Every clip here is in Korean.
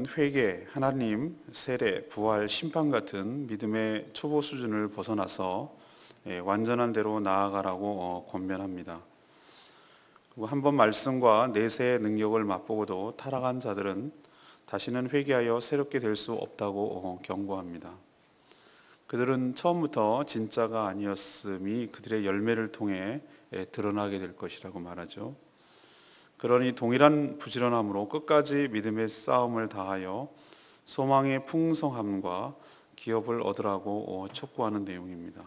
회개, 하나님, 세례, 부활, 심판 같은 믿음의 초보 수준을 벗어나서 완전한 대로 나아가라고 권면합니다. 그리고 한번 말씀과 내세의 능력을 맛보고도 타락한 자들은 다시는 회개하여 새롭게 될 수 없다고 경고합니다. 그들은 처음부터 진짜가 아니었음이 그들의 열매를 통해 드러나게 될 것이라고 말하죠. 그러니 동일한 부지런함으로 끝까지 믿음의 싸움을 다하여 소망의 풍성함과 기업을 얻으라고 촉구하는 내용입니다.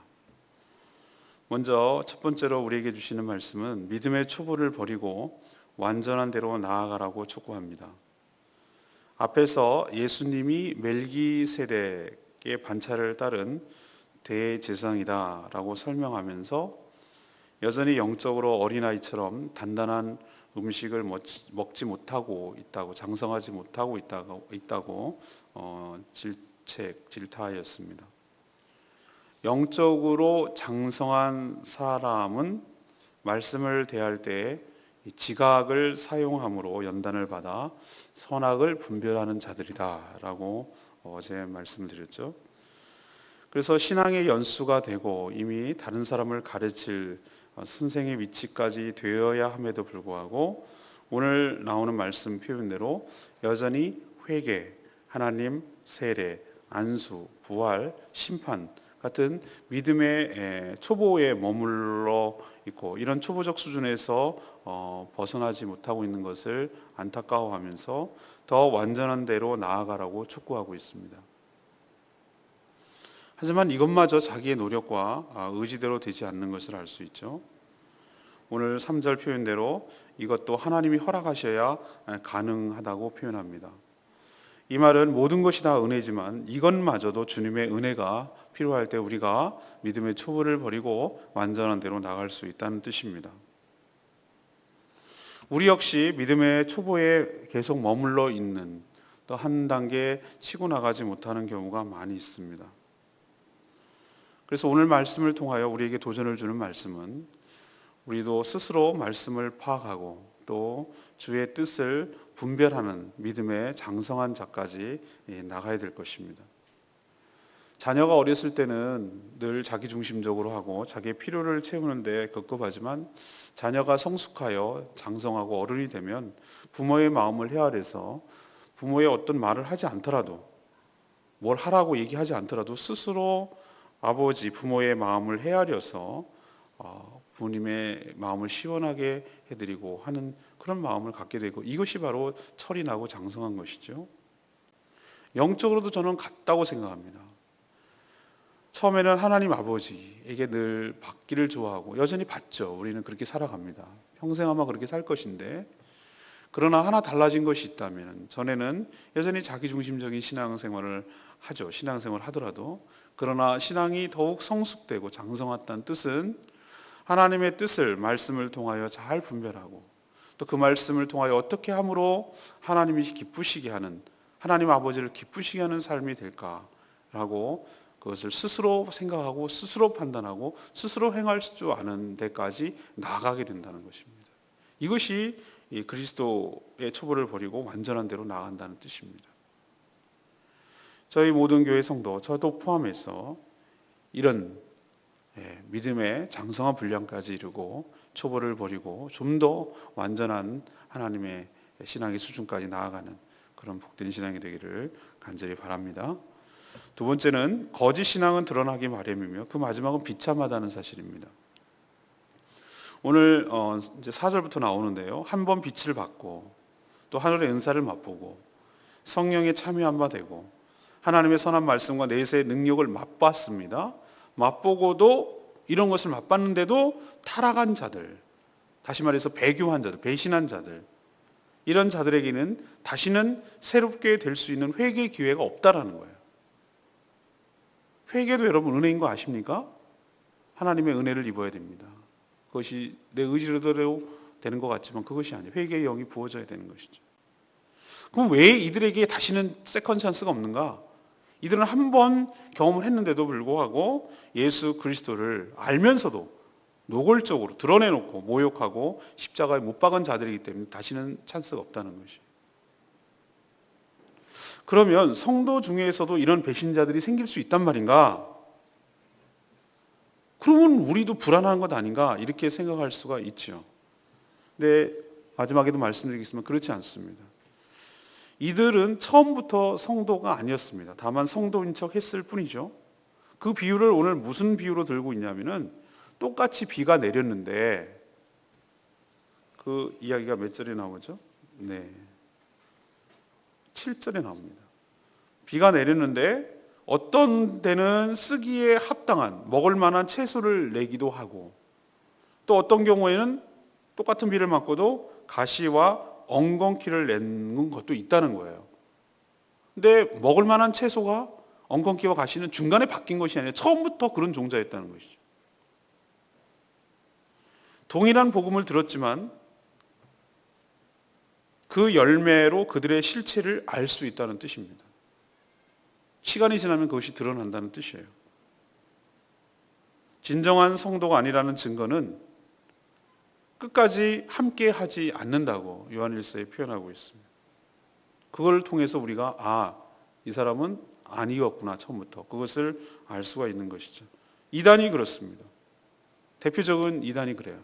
먼저 첫 번째로 우리에게 주시는 말씀은 믿음의 초보를 버리고 완전한 대로 나아가라고 촉구합니다. 앞에서 예수님이 멜기세덱의 반차를 따른 대제사장이다라고 설명하면서 여전히 영적으로 어린아이처럼 단단한 음식을 먹지 못하고 있다고, 장성하지 못하고 있다고 질타하였습니다. 영적으로 장성한 사람은 말씀을 대할 때 지각을 사용함으로 연단을 받아 선악을 분별하는 자들이다라고 어제 말씀을 드렸죠. 그래서 신앙의 연수가 되고 이미 다른 사람을 가르칠 선생의 위치까지 되어야 함에도 불구하고 오늘 나오는 말씀 표현대로 여전히 회개, 하나님, 세례, 안수, 부활, 심판 같은 믿음의 초보에 머물러 있고 이런 초보적 수준에서 벗어나지 못하고 있는 것을 안타까워하면서 더 완전한 대로 나아가라고 촉구하고 있습니다. 하지만 이것마저 자기의 노력과 의지대로 되지 않는 것을 알 수 있죠. 오늘 3절 표현대로 이것도 하나님이 허락하셔야 가능하다고 표현합니다. 이 말은 모든 것이 다 은혜지만 이것마저도 주님의 은혜가 필요할 때 우리가 믿음의 초보를 버리고 완전한 대로 나갈 수 있다는 뜻입니다. 우리 역시 믿음의 초보에 계속 머물러 있는, 또 한 단계 치고 나가지 못하는 경우가 많이 있습니다. 그래서 오늘 말씀을 통하여 우리에게 도전을 주는 말씀은 우리도 스스로 말씀을 파악하고 또 주의 뜻을 분별하는 믿음의 장성한 자까지 나가야 될 것입니다. 자녀가 어렸을 때는 늘 자기중심적으로 하고 자기의 필요를 채우는 데 급급하지만 자녀가 성숙하여 장성하고 어른이 되면 부모의 마음을 헤아려서 부모의 어떤 말을 하지 않더라도, 뭘 하라고 얘기하지 않더라도 스스로 아버지, 부모의 마음을 헤아려서 부모님의 마음을 시원하게 해드리고 하는 그런 마음을 갖게 되고, 이것이 바로 철이 나고 장성한 것이죠. 영적으로도 저는 같다고 생각합니다. 처음에는 하나님 아버지에게 늘 받기를 좋아하고 여전히 받죠. 우리는 그렇게 살아갑니다. 평생 아마 그렇게 살 것인데, 그러나 하나 달라진 것이 있다면 전에는 여전히 자기중심적인 신앙생활을 하죠. 신앙생활을 하더라도. 그러나 신앙이 더욱 성숙되고 장성했다는 뜻은 하나님의 뜻을 말씀을 통하여 잘 분별하고 또 그 말씀을 통하여 어떻게 함으로 하나님이 기쁘시게 하는, 하나님 아버지를 기쁘시게 하는 삶이 될까라고 그것을 스스로 생각하고 스스로 판단하고 스스로 행할 줄 아는 데까지 나아가게 된다는 것입니다. 이것이 그리스도의 초보를 버리고 완전한 대로 나아간다는 뜻입니다. 저희 모든 교회 성도, 저도 포함해서 이런 믿음의 장성한 분량까지 이루고 초보를 버리고 좀 더 완전한 하나님의 신앙의 수준까지 나아가는 그런 복된 신앙이 되기를 간절히 바랍니다. 두 번째는 거짓 신앙은 드러나기 마련이며 그 마지막은 비참하다는 사실입니다. 오늘 이제 4절부터 나오는데요. 한 번 빛을 받고 또 하늘의 은사를 맛보고 성령에 참여한 바 되고 하나님의 선한 말씀과 내세의 능력을 맛봤습니다. 맛보고도 이런 것을 맛봤는데도 타락한 자들, 다시 말해서 배교한 자들, 배신한 자들, 이런 자들에게는 다시는 새롭게 될 수 있는 회개의 기회가 없다라는 거예요. 회개도 여러분 은혜인 거 아십니까? 하나님의 은혜를 입어야 됩니다. 그것이 내 의지로도 되는 것 같지만 그것이 아니에요. 회개의 영이 부어져야 되는 것이죠. 그럼 왜 이들에게 다시는 세컨 찬스가 없는가? 이들은 한 번 경험을 했는데도 불구하고 예수 그리스도를 알면서도 노골적으로 드러내놓고 모욕하고 십자가에 못 박은 자들이기 때문에 다시는 찬스가 없다는 것이에요. 그러면 성도 중에서도 이런 배신자들이 생길 수 있단 말인가? 그러면 우리도 불안한 것 아닌가? 이렇게 생각할 수가 있죠. 근데 마지막에도 말씀드리겠지만 그렇지 않습니다. 이들은 처음부터 성도가 아니었습니다. 다만 성도인 척 했을 뿐이죠. 그 비유를 오늘 무슨 비유로 들고 있냐면은 똑같이 비가 내렸는데 그 이야기가 몇 절에 나오죠? 네. 7절에 나옵니다. 비가 내렸는데 어떤 데는 쓰기에 합당한 먹을 만한 채소를 내기도 하고 또 어떤 경우에는 똑같은 비를 맞고도 가시와 엉겅퀴를 내는 것도 있다는 거예요. 근데 먹을 만한 채소가 엉겅퀴와 가시는 중간에 바뀐 것이 아니라 처음부터 그런 종자였다는 것이죠. 동일한 복음을 들었지만 그 열매로 그들의 실체를 알 수 있다는 뜻입니다. 시간이 지나면 그것이 드러난다는 뜻이에요. 진정한 성도가 아니라는 증거는 끝까지 함께 하지 않는다고 요한일서에 표현하고 있습니다. 그걸 통해서 우리가 이 사람은 아니었구나 처음부터 그것을 알 수가 있는 것이죠. 이단이 그렇습니다. 대표적인 이단이 그래요.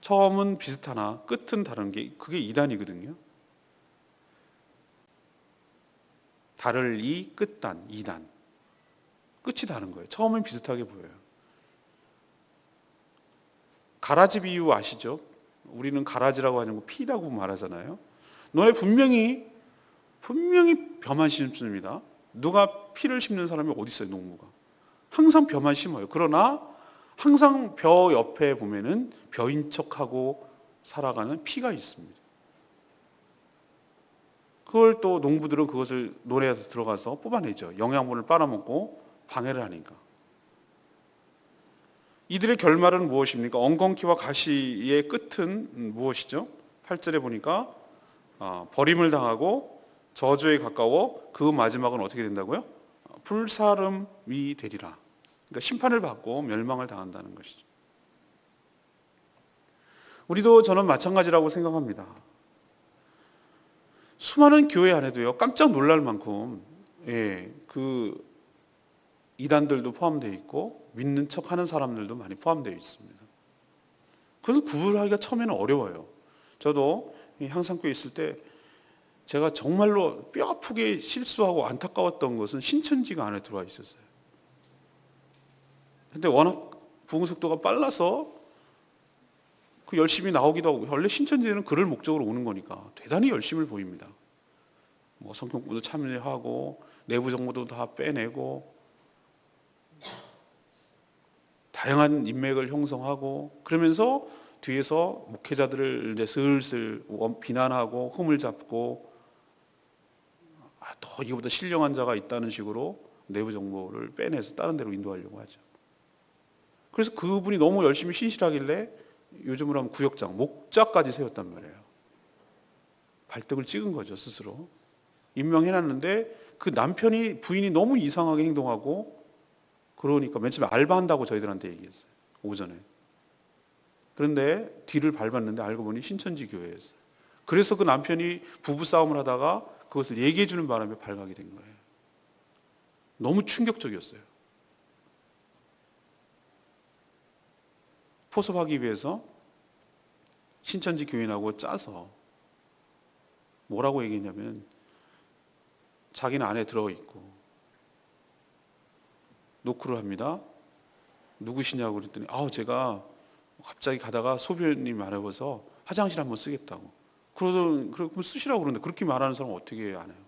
처음은 비슷하나 끝은 다른 게 그게 이단이거든요. 다를 이 끝단, 이단. 끝이 다른 거예요. 처음엔 비슷하게 보여요. 가라지 비유 아시죠? 우리는 가라지라고 하는 거 피라고 말하잖아요. 너네 분명히 벼만 심습니다. 누가 피를 심는 사람이 어디 있어요, 농부가? 항상 벼만 심어요. 그러나 항상 벼 옆에 보면은 벼인 척하고 살아가는 피가 있습니다. 그걸 또 농부들은 그것을 노래에서 들어가서 뽑아내죠. 영양분을 빨아먹고 방해를 하니까. 이들의 결말은 무엇입니까? 엉겅퀴와 가시의 끝은 무엇이죠? 8절에 보니까 버림을 당하고 저주에 가까워 그 마지막은 어떻게 된다고요? 불사름이 되리라. 그러니까 심판을 받고 멸망을 당한다는 것이죠. 우리도 저는 마찬가지라고 생각합니다. 수많은 교회 안에도요, 깜짝 놀랄 만큼 그 이단들도 포함되어 있고 믿는 척하는 사람들도 많이 포함되어 있습니다. 그래서 구분하기가 처음에는 어려워요. 저도 향상교회 있을 때 제가 정말로 뼈 아프게 실수하고 안타까웠던 것은 신천지가 안에 들어와 있었어요. 근데 워낙 부흥 속도가 빨라서 그 열심히 나오기도 하고, 원래 신천지는 그럴 목적으로 오는 거니까 대단히 열심을 보입니다. 뭐 성경 공부도 참여하고 내부 정보도 다 빼내고 다양한 인맥을 형성하고 그러면서 뒤에서 목회자들을 이제 슬슬 비난하고 흠을 잡고 더 이거보다 신령한 자가 있다는 식으로 내부 정보를 빼내서 다른 데로 인도하려고 하죠. 그래서 그분이 너무 열심히 신실하길래 요즘으로 하면 구역장, 목자까지 세웠단 말이에요. 발등을 찍은 거죠, 스스로. 임명해놨는데 그 남편이 부인이 너무 이상하게 행동하고 그러니까 맨 처음에 알바한다고 저희들한테 얘기했어요. 오전에. 그런데 뒤를 밟았는데 알고 보니 신천지 교회였어요. 그래서 그 남편이 부부싸움을 하다가 그것을 얘기해 주는 바람에 발각이 된 거예요. 너무 충격적이었어요. 포섭하기 위해서 신천지 교인하고 짜서 뭐라고 얘기했냐면 자기는 안에 들어있고 노크를 합니다. 누구시냐고 그랬더니 제가 갑자기 가다가 소변이 마려워서 화장실 한번 쓰겠다고. 그럼 쓰시라고 그러는데 그렇게 말하는 사람은 어떻게 안 해요?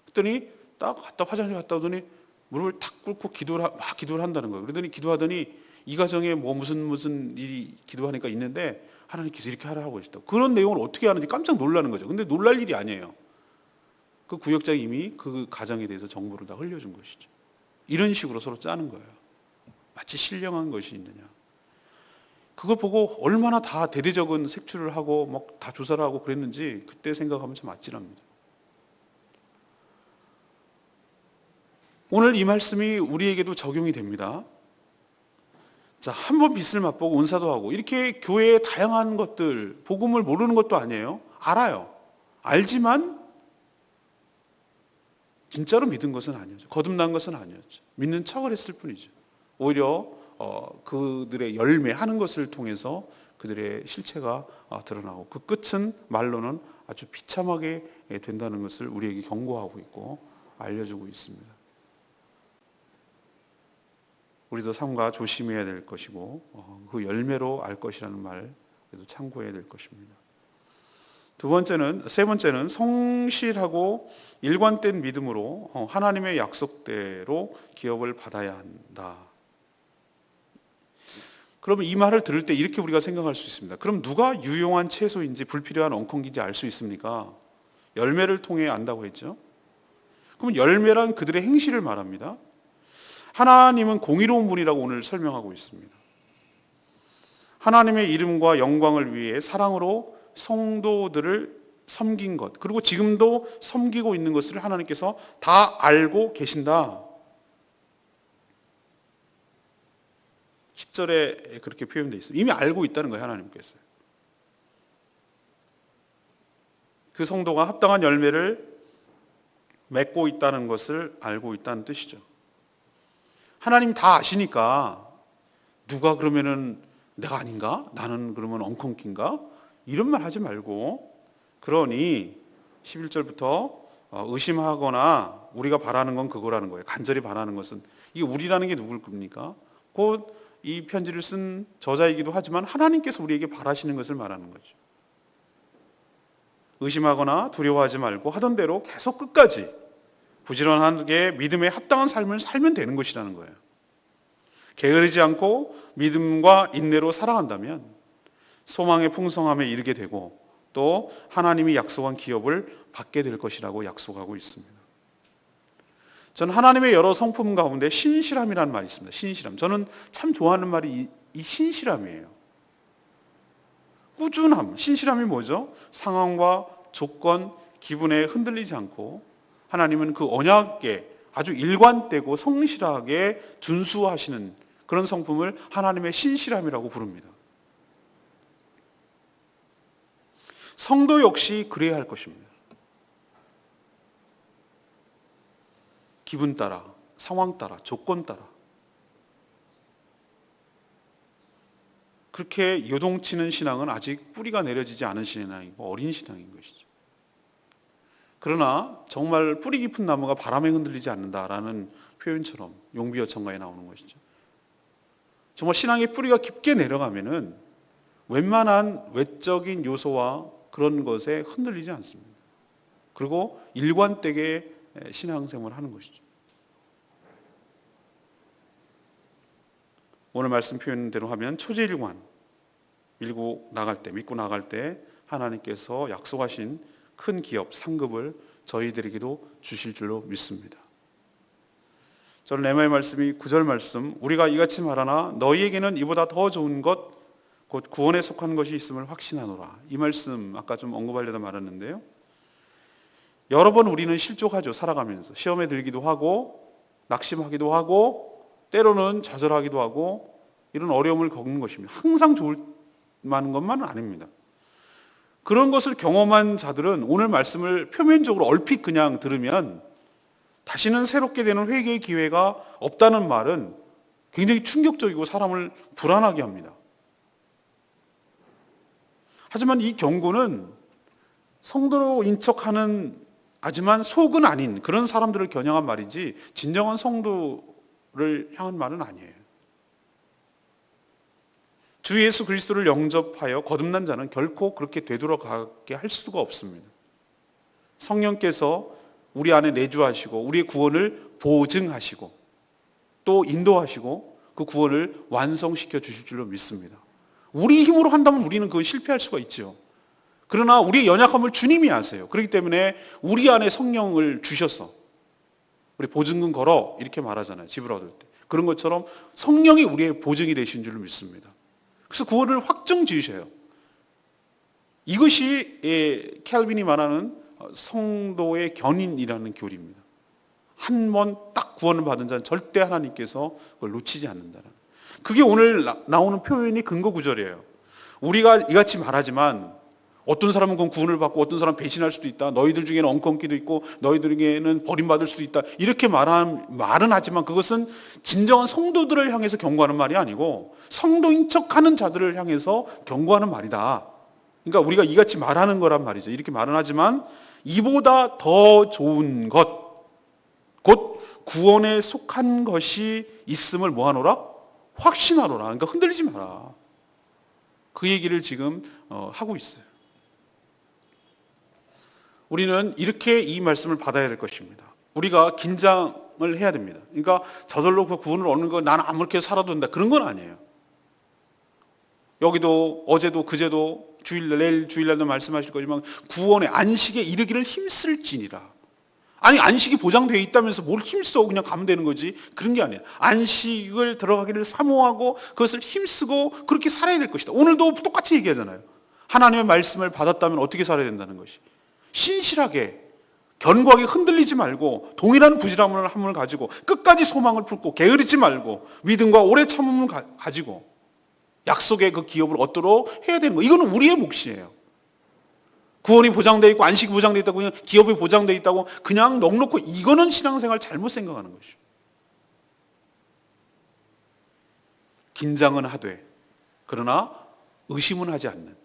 그랬더니 딱 화장실 갔다 오더니 무릎을 탁 꿇고 기도를 한다는 거예요. 그러더니 기도하더니 이 가정에 뭐 무슨 일이 기도하니까 있는데 하나님께서 이렇게 하라고 하시다고. 그런 내용을 어떻게 하는지 깜짝 놀라는 거죠. 근데 놀랄 일이 아니에요. 그 구역장이 이미 그 가정에 대해서 정보를 다 흘려준 것이죠. 이런 식으로 서로 짜는 거예요. 마치 신령한 것이 있느냐. 그걸 보고 얼마나 다 대대적인 색출을 하고 막 다 조사를 하고 그랬는지 그때 생각하면 참 아찔합니다. 오늘 이 말씀이 우리에게도 적용이 됩니다. 자, 한번 빛을 맛보고 은사도 하고 이렇게 교회의 다양한 것들, 복음을 모르는 것도 아니에요. 알아요. 알지만 진짜로 믿은 것은 아니었죠. 거듭난 것은 아니었죠. 믿는 척을 했을 뿐이죠. 오히려 그들의 열매하는 것을 통해서 그들의 실체가 드러나고 그 끝은 말로는 아주 비참하게 된다는 것을 우리에게 경고하고 있고 알려주고 있습니다. 우리도 삼가 조심해야 될 것이고 그 열매로 알 것이라는 말도 참고해야 될 것입니다. 세 번째는 성실하고 일관된 믿음으로 하나님의 약속대로 기업을 받아야 한다. 그러면 이 말을 들을 때 이렇게 우리가 생각할 수 있습니다. 그럼 누가 유용한 채소인지 불필요한 엉겅퀴인지 알 수 있습니까? 열매를 통해 안다고 했죠. 그럼 열매란 그들의 행실을 말합니다. 하나님은 공의로운 분이라고 오늘 설명하고 있습니다. 하나님의 이름과 영광을 위해 사랑으로 성도들을 섬긴 것, 그리고 지금도 섬기고 있는 것을 하나님께서 다 알고 계신다. 10절에 그렇게 표현되어 있습니다. 이미 알고 있다는 거예요, 하나님께서. 그 성도가 합당한 열매를 맺고 있다는 것을 알고 있다는 뜻이죠. 하나님이 다 아시니까 누가 그러면은 내가 아닌가? 나는 그러면 엉겅퀴인가? 이런 말 하지 말고, 그러니 11절부터 의심하거나 우리가 바라는 건 그거라는 거예요. 간절히 바라는 것은, 이게 우리라는 게 누굴 겁니까? 곧 이 편지를 쓴 저자이기도 하지만 하나님께서 우리에게 바라시는 것을 말하는 거죠. 의심하거나 두려워하지 말고 하던 대로 계속 끝까지 부지런하게 믿음에 합당한 삶을 살면 되는 것이라는 거예요. 게으르지 않고 믿음과 인내로 살아간다면 소망의 풍성함에 이르게 되고 또 하나님이 약속한 기업을 받게 될 것이라고 약속하고 있습니다. 저는 하나님의 여러 성품 가운데 신실함이라는 말이 있습니다. 신실함. 저는 참 좋아하는 말이 이 신실함이에요. 꾸준함. 신실함이 뭐죠? 상황과 조건, 기분에 흔들리지 않고 하나님은 그 언약에 아주 일관되고 성실하게 준수하시는 그런 성품을 하나님의 신실함이라고 부릅니다. 성도 역시 그래야 할 것입니다. 기분 따라, 상황 따라, 조건 따라 그렇게 요동치는 신앙은 아직 뿌리가 내려지지 않은 신앙이고 어린 신앙인 것이죠. 그러나 정말 뿌리 깊은 나무가 바람에 흔들리지 않는다라는 표현처럼 용비어천가에 나오는 것이죠. 정말 신앙의 뿌리가 깊게 내려가면은 웬만한 외적인 요소와 그런 것에 흔들리지 않습니다. 그리고 일관되게 신앙생활을 하는 것이죠. 오늘 말씀 표현대로 하면 초지일관, 믿고 나갈 때 하나님께서 약속하신 큰 기업, 상급을 저희들에게도 주실 줄로 믿습니다. 저는 레마의 말씀이 9절 말씀, 우리가 이같이 말하나 너희에게는 이보다 더 좋은 것 곧 구원에 속한 것이 있음을 확신하노라. 이 말씀 아까 좀 언급하려다 말았는데요. 여러 번 우리는 실족하죠. 살아가면서 시험에 들기도 하고 낙심하기도 하고 때로는 좌절하기도 하고 이런 어려움을 겪는 것입니다. 항상 좋을 만한 것만은 아닙니다. 그런 것을 경험한 자들은 오늘 말씀을 표면적으로 얼핏 그냥 들으면 다시는 새롭게 되는 회개의 기회가 없다는 말은 굉장히 충격적이고 사람을 불안하게 합니다. 하지만 이 경고는 성도인 척하는 하지만 속은 아닌 그런 사람들을 겨냥한 말이지 진정한 성도를 향한 말은 아니에요. 주 예수 그리스도를 영접하여 거듭난 자는 결코 그렇게 되돌아가게 할 수가 없습니다. 성령께서 우리 안에 내주하시고 우리의 구원을 보증하시고 또 인도하시고 그 구원을 완성시켜 주실 줄로 믿습니다. 우리 힘으로 한다면 우리는 그건 실패할 수가 있죠. 그러나 우리의 연약함을 주님이 아세요. 그렇기 때문에 우리 안에 성령을 주셔서 우리 보증금 걸어 이렇게 말하잖아요. 집을 얻을 때. 그런 것처럼 성령이 우리의 보증이 되신 줄로 믿습니다. 그래서 구원을 확정 지으셔요. 이것이 켈빈이 말하는 성도의 견인이라는 교리입니다. 한 번 딱 구원을 받은 자는 절대 하나님께서 그걸 놓치지 않는다는. 그게 오늘 나오는 표현이 근거 구절이에요. 우리가 이같이 말하지만 어떤 사람은 그건 구원을 받고 어떤 사람은 배신할 수도 있다. 너희들 중에는 엉겅퀴도 있고 너희들 중에는 버림받을 수도 있다. 이렇게 말은 하지만 그것은 진정한 성도들을 향해서 경고하는 말이 아니고 성도인 척하는 자들을 향해서 경고하는 말이다. 그러니까 우리가 이같이 말하는 거란 말이죠. 이렇게 말은 하지만 이보다 더 좋은 것, 곧 구원에 속한 것이 있음을 뭐하노라? 확신하노라. 그러니까 흔들리지 마라. 그 얘기를 지금 하고 있어요. 우리는 이렇게 이 말씀을 받아야 될 것입니다. 우리가 긴장을 해야 됩니다. 그러니까 저절로 그 구원을 얻는 거 나는 아무렇게 살아도 된다. 그런 건 아니에요. 여기도 어제도 그제도 내일 주일날도 말씀하실 거지만 구원의 안식에 이르기를 힘쓸지니라. 아니 안식이 보장되어 있다면서 뭘 힘써 그냥 가면 되는 거지. 그런 게 아니에요. 안식을 들어가기를 사모하고 그것을 힘쓰고 그렇게 살아야 될 것이다. 오늘도 똑같이 얘기하잖아요. 하나님의 말씀을 받았다면 어떻게 살아야 된다는 것이. 신실하게 견고하게 흔들리지 말고 동일한 부지런함을 가지고 끝까지 소망을 품고 게으르지 말고 믿음과 오래 참음을 가지고 약속의 그 기업을 얻도록 해야 되는 거. 이거는 우리의 몫이에요. 구원이 보장되어 있고 안식이 보장되어 있다고 그냥 기업이 보장되어 있다고 그냥 넉넉고 이거는 신앙생활 잘못 생각하는 것이죠. 긴장은 하되 그러나 의심은 하지 않는,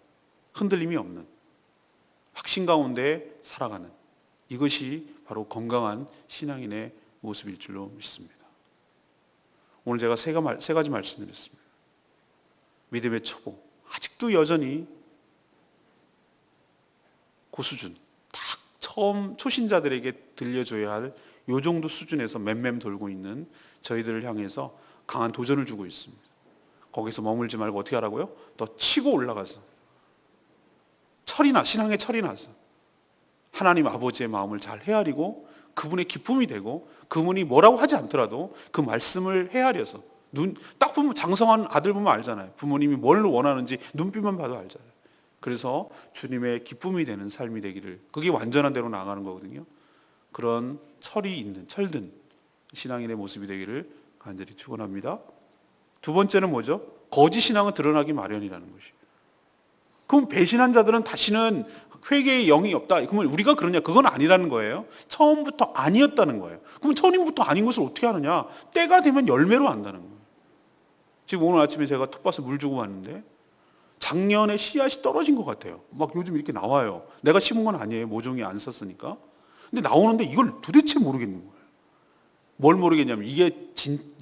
흔들림이 없는, 확신 가운데 살아가는, 이것이 바로 건강한 신앙인의 모습일 줄로 믿습니다. 오늘 제가 세 가지 말씀드렸습니다. 믿음의 초보, 아직도 여전히 그 수준, 딱 처음 초신자들에게 들려줘야 할 요 정도 수준에서 맴맴 돌고 있는 저희들을 향해서 강한 도전을 주고 있습니다. 거기서 머물지 말고 어떻게 하라고요? 더 치고 올라가서 신앙의 철이 나서 하나님 아버지의 마음을 잘 헤아리고 그분의 기쁨이 되고 그분이 뭐라고 하지 않더라도 그 말씀을 헤아려서 딱 보면 장성한 아들 보면 알잖아요. 부모님이 뭘 원하는지 눈빛만 봐도 알잖아요. 그래서 주님의 기쁨이 되는 삶이 되기를, 그게 완전한 대로 나아가는 거거든요. 그런 철이 있는, 철든 신앙인의 모습이 되기를 간절히 축원합니다. 두 번째는 뭐죠? 거짓 신앙은 드러나기 마련이라는 것이에요. 그럼 배신한 자들은 다시는 회개의 영이 없다. 그러면 우리가 그러냐? 그건 아니라는 거예요. 처음부터 아니었다는 거예요. 그럼 처음부터 아닌 것을 어떻게 하느냐? 때가 되면 열매로 안다는 거예요. 지금 오늘 아침에 제가 텃밭에 물 주고 왔는데 작년에 씨앗이 떨어진 것 같아요. 막 요즘 이렇게 나와요. 내가 심은 건 아니에요. 모종이 안 썼으니까. 근데 나오는데 이걸 도대체 모르겠는 거예요. 뭘 모르겠냐면 이게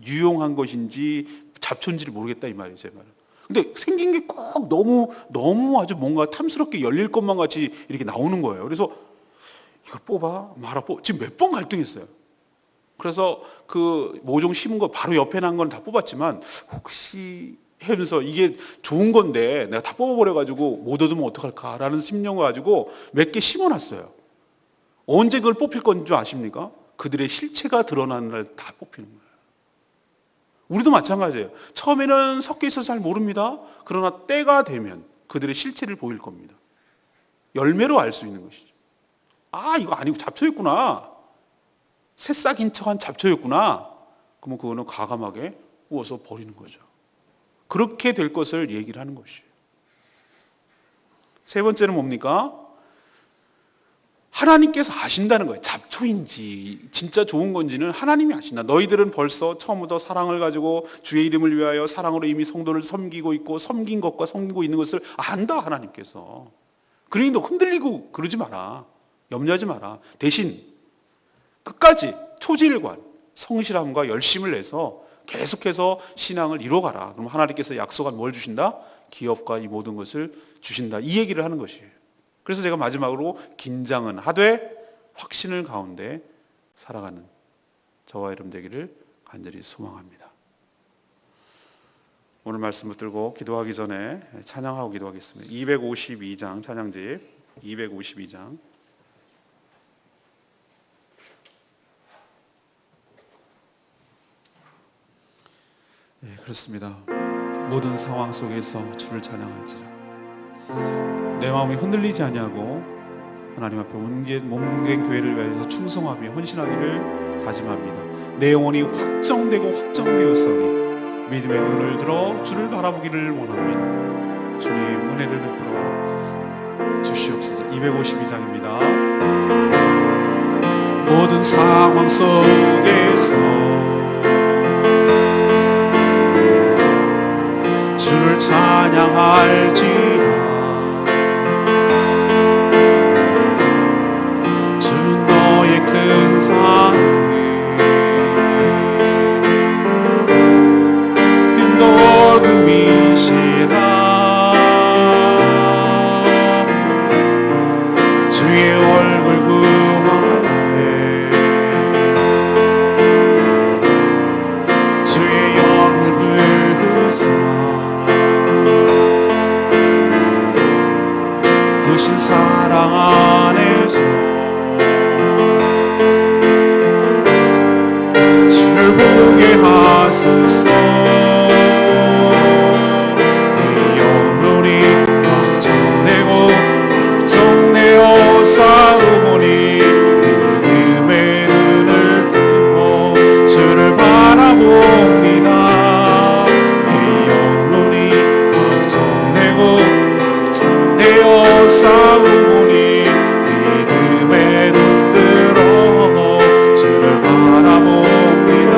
유용한 것인지 잡초인지를 모르겠다 이 말이에요. 제 말은. 근데 생긴 게 꼭 너무 아주 뭔가 탐스럽게 열릴 것만 같이 이렇게 나오는 거예요. 그래서 이걸 뽑아 말아 지금 몇 번 갈등했어요. 그래서 그 모종 심은 거 바로 옆에 난 건 다 뽑았지만 혹시 하면서 이게 좋은 건데 내가 다 뽑아버려가지고 못 얻으면 어떡할까라는 심령을 가지고 몇 개 심어놨어요. 언제 그걸 뽑힐 건 줄 아십니까? 그들의 실체가 드러나는 날 다 뽑히는 거예요. 우리도 마찬가지예요. 처음에는 섞여 있어서 잘 모릅니다. 그러나 때가 되면 그들의 실체를 보일 겁니다. 열매로 알 수 있는 것이죠. 아, 이거 아니고 잡초였구나. 새싹인 척한 잡초였구나. 그러면 그거는 과감하게 구워서 버리는 거죠. 그렇게 될 것을 얘기를 하는 것이에요. 세 번째는 뭡니까? 하나님께서 아신다는 거예요. 잡초인지 진짜 좋은 건지는 하나님이 아신다. 너희들은 벌써 처음부터 사랑을 가지고 주의 이름을 위하여 사랑으로 이미 성도를 섬기고 있고 섬긴 것과 섬기고 있는 것을 안다 하나님께서. 그러니 너 흔들리고 그러지 마라. 염려하지 마라. 대신 끝까지 초질관, 성실함과 열심을 내서 계속해서 신앙을 이뤄가라. 그럼 하나님께서 약속한 뭘 주신다? 기업과 이 모든 것을 주신다. 이 얘기를 하는 것이에요. 그래서 제가 마지막으로 긴장은 하되 확신을 가운데 살아가는 저와 여러분 되기를 간절히 소망합니다. 오늘 말씀 붙들고 기도하기 전에 찬양하고 기도하겠습니다. 252장 찬양집 252장. 네, 그렇습니다. 모든 상황 속에서 주를 찬양할지라. 내 마음이 흔들리지 아니하고 하나님 앞에 몸된 교회를 위하여 충성하며 헌신하기를 다짐합니다. 내 영혼이 확정되고 확정되었으니 믿음의 눈을 들어 주를 바라보기를 원합니다. 주의 은혜를 베풀어 주시옵소서. 252장입니다. 모든 상황 속에서 주를 찬양할지라. 주는 너의 큰 사랑 도움이시라. 주의 얼굴 구할 때 주의 영을 부으사 크신 사랑 안에서 주를 보게 하소서. 싸우오니 믿음의 눈을 뜨고 주를 바라봅니다. 이 영혼이 확정되고 확정되어 싸우오니 믿음의 눈 들어 주를 바라봅니다.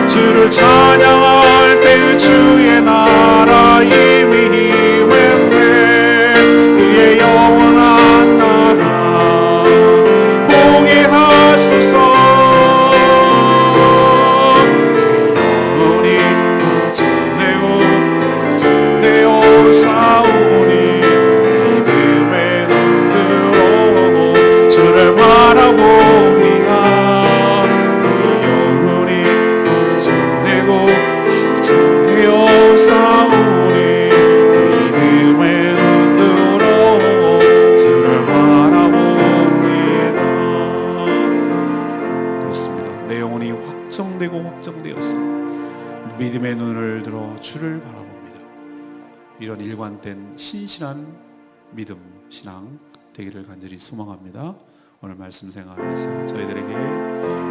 주를 찬양할 때 주의 나라 이미 영원한 나라 보게 하소서. 내 영혼이 확정되고 확정되어 싸우니 믿음의 눈 들어 주를 바라봅니다. 내 영혼이 확정되고 확정되어 싸우니 믿음의 확정되었어. 믿음의 눈을 들어 주를 바라봅니다. 이런 일관된 신실한 믿음, 신앙 되기를 간절히 소망합니다. 오늘 말씀 생각하면서 저희들에게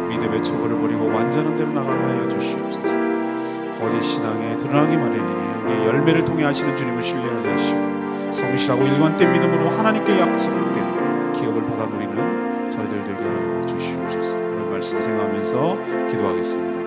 믿음의 초보를 버리고 완전한 대로 나가게 하여 주시옵소서. 거짓 신앙에 드러나기 마련이니 우리 열매를 통해 하시는 주님을 신뢰하게 하시고 성실하고 일관된 믿음으로 하나님께 약속된 기업을 받아 누리는 저희들 되게 하여 주시옵소서. 오늘 말씀 생각하면서 기도하겠습니다.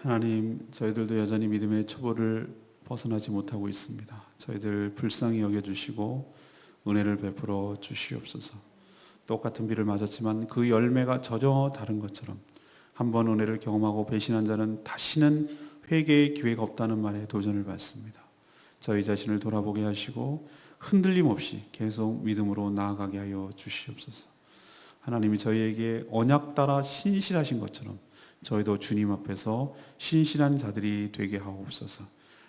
하나님, 저희들도 여전히 믿음의 초보를 벗어나지 못하고 있습니다. 저희들 불쌍히 여겨주시고 은혜를 베풀어 주시옵소서. 똑같은 비를 맞았지만 그 열매가 전혀 다른 것처럼 한번 은혜를 경험하고 배신한 자는 다시는 회개의 기회가 없다는 말에 도전을 받습니다. 저희 자신을 돌아보게 하시고 흔들림 없이 계속 믿음으로 나아가게 하여 주시옵소서. 하나님이 저희에게 언약 따라 신실하신 것처럼 저희도 주님 앞에서 신실한 자들이 되게 하옵소서.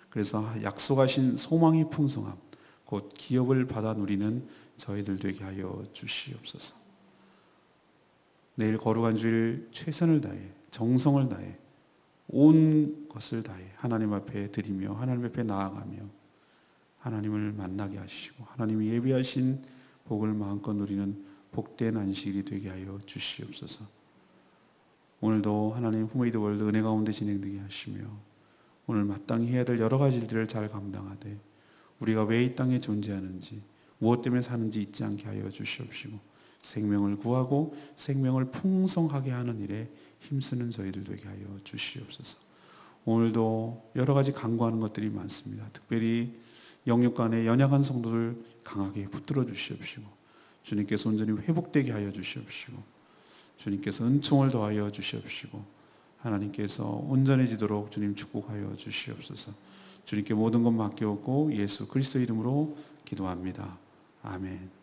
그래서 약속하신 소망이 풍성함, 곧 기업을 받아 누리는 저희들 되게 하여 주시옵소서. 내일 거룩한 주일 최선을 다해 정성을 다해 온 것을 다해 하나님 앞에 드리며 하나님 앞에 나아가며 하나님을 만나게 하시고 하나님이 예비하신 복을 마음껏 누리는 복된 안식일이 되게 하여 주시옵소서. 오늘도 하나님 후메이드 월드 은혜 가운데 진행되게 하시며 오늘 마땅히 해야 될 여러 가지 일들을 잘 감당하되 우리가 왜 이 땅에 존재하는지 무엇 때문에 사는지 잊지 않게 하여 주시옵시고 생명을 구하고 생명을 풍성하게 하는 일에 힘쓰는 저희들 되게 하여 주시옵소서. 오늘도 여러 가지 간구하는 것들이 많습니다. 특별히 영육 간의 연약한 성도들 강하게 붙들어 주시옵시고 주님께서 온전히 회복되게 하여 주시옵시고 주님께서 은총을 더하여 주시옵시고 하나님께서 온전해지도록 주님 축복하여 주시옵소서. 주님께 모든 것 맡겨오고 예수 그리스도 이름으로 기도합니다. 아멘.